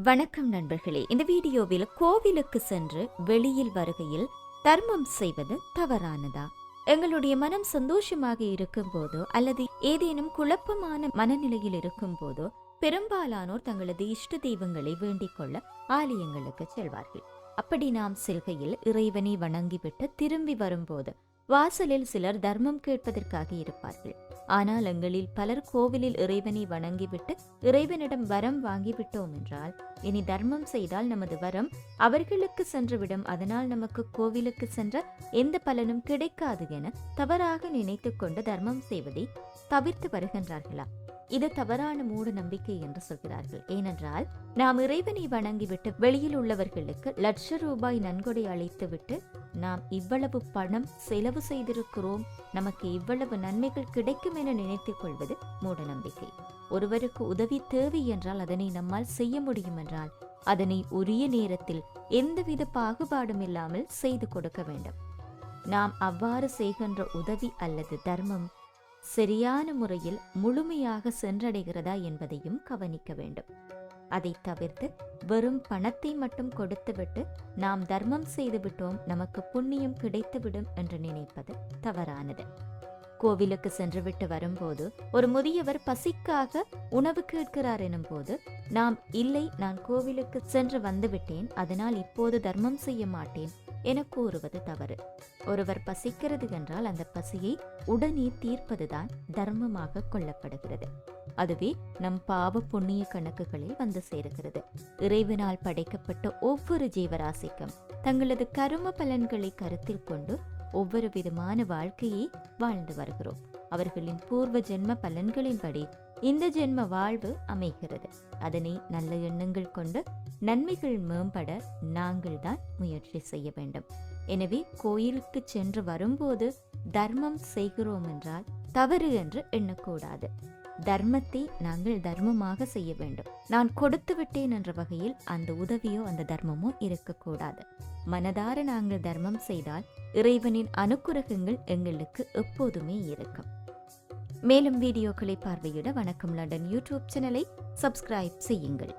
வணக்கம் நண்பர்களே. இந்த வீடியோவில் கோவிலுக்கு சென்று வெளியில் வருகையில் தர்மம் செய்வது தவறானதா? எங்களுடைய மனம் சந்தோஷமாக இருக்கும் போதோ அல்லது ஏதேனும் குழப்பமான மனநிலையில் இருக்கும் போதோ பெரும்பாலானோர் தங்களது இஷ்ட தெய்வங்களை வேண்டிக் கொள்ள ஆலயங்களுக்கு செல்வார்கள். அப்படி நாம் செல்கையில் இறைவனை வணங்கிவிட்டு திரும்பி வரும்போது வாசலில் சிலர் தர்மம் கேட்பதற்காக இருப்பார்கள். ஆனால் எங்களில் பலர் கோவிலில் இறைவனை வணங்கிவிட்டு இறைவனிடம் வரம் வாங்கிவிட்டோம் என்றால் இனி தர்மம் செய்தால் நமது வரம் அவர்களுக்கு சென்றுவிடும், அதனால் நமக்கு கோவிலுக்கு சென்ற எந்த பலனும் கிடைக்காது என தவறாக நினைத்து கொண்டு தர்மம் செய்வதை தவிர்த்து வருகின்றார்களா? இது தவறான மூட நம்பிக்கை என்று சொல்கிறார்கள். ஏனென்றால் நாம் இறைவனை வணங்கிவிட்டு வெளியில் உள்ளவர்களுக்கு லட்ச ரூபாய் நன்கொடை அளித்துவிட்டு நாம் இவ்வளவு பணம் செலவு செய்திருக்கிறோம், நமக்கு இவ்வளவு நன்மைகள் கிடைக்கும் என நினைத்துக் கொள்வது மூட நம்பிக்கை. ஒருவருக்கு உதவி தேவை என்றால் அதனை நம்மால் செய்ய முடியும் என்றால் அதனை உரிய நேரத்தில் எந்தவித பாகுபாடும் இல்லாமல் செய்து கொடுக்க வேண்டும். நாம் அவ்வாறு செய்கின்ற உதவி அல்லது தர்மம் சரியான முறையில் முழுமையாக சென்றடைகிறதா என்பதையும் கவனிக்க வேண்டும். அதை தவிர்த்து வெறும் பணத்தை மட்டும் கொடுத்துவிட்டு நாம் தர்மம் செய்துவிட்டோம், நமக்கு புண்ணியம் கிடைத்துவிடும் என்று நினைப்பது தவறானது. கோவிலுக்கு சென்றுவிட்டு வரும்போது ஒரு முதியவர் பசிக்காக உணவு கேட்கிறார் எனும் போது நாம் இல்லை, நான் கோவிலுக்கு சென்று வந்துவிட்டேன், அதனால் இப்போது தர்மம் செய்ய மாட்டேன் என கூறுவது தவறு. ஒருவர் பசிக்கிறது என்றால் அந்த பசியை உடனே தீர்ப்பதுதான் தர்மமாக கொள்ளப்படுகிறது. அதுவே நம் பாவ புண்ணிய கணக்குகளில் வந்து சேருகிறது. இறைவனால் படைக்கப்பட்ட ஒவ்வொரு ஜீவராசிக்கும் தங்களது கரும பலன்களை கருத்தில் கொண்டு ஒவ்வொரு விதமான வாழ்க்கையை வாழ்ந்து வருகிறோம். அவர்களின் பூர்வ ஜென்ம பலன்களின்படி இந்த ஜென்ம வாழ்வு அமைகிறது. அதனை நல்ல எண்ணங்கள் கொண்டு நன்மைகள் மேம்பட நாங்கள் தான் முயற்சி செய்ய வேண்டும். எனவே கோயிலுக்கு சென்று வரும்போது தர்மம் செய்கிறோம் என்றால் தவறு என்று எண்ணக்கூடாது. தர்மத்தை நாங்கள் தர்மமாக செய்ய வேண்டும். நான் கொடுத்து விட்டேன் என்ற வகையில் அந்த உதவியோ அந்த தர்மமோ இருக்கக்கூடாது. மனதார நாங்கள் தர்மம் செய்தால் இறைவனின் அனுக்கிரகங்கள் எங்களுக்கு எப்போதுமே இருக்கும். மேலும் வீடியோக்களை பார்வையிட வணக்கம் லண்டன் யூடியூப் சேனலை சப்ஸ்கிரைப் செய்யுங்கள்.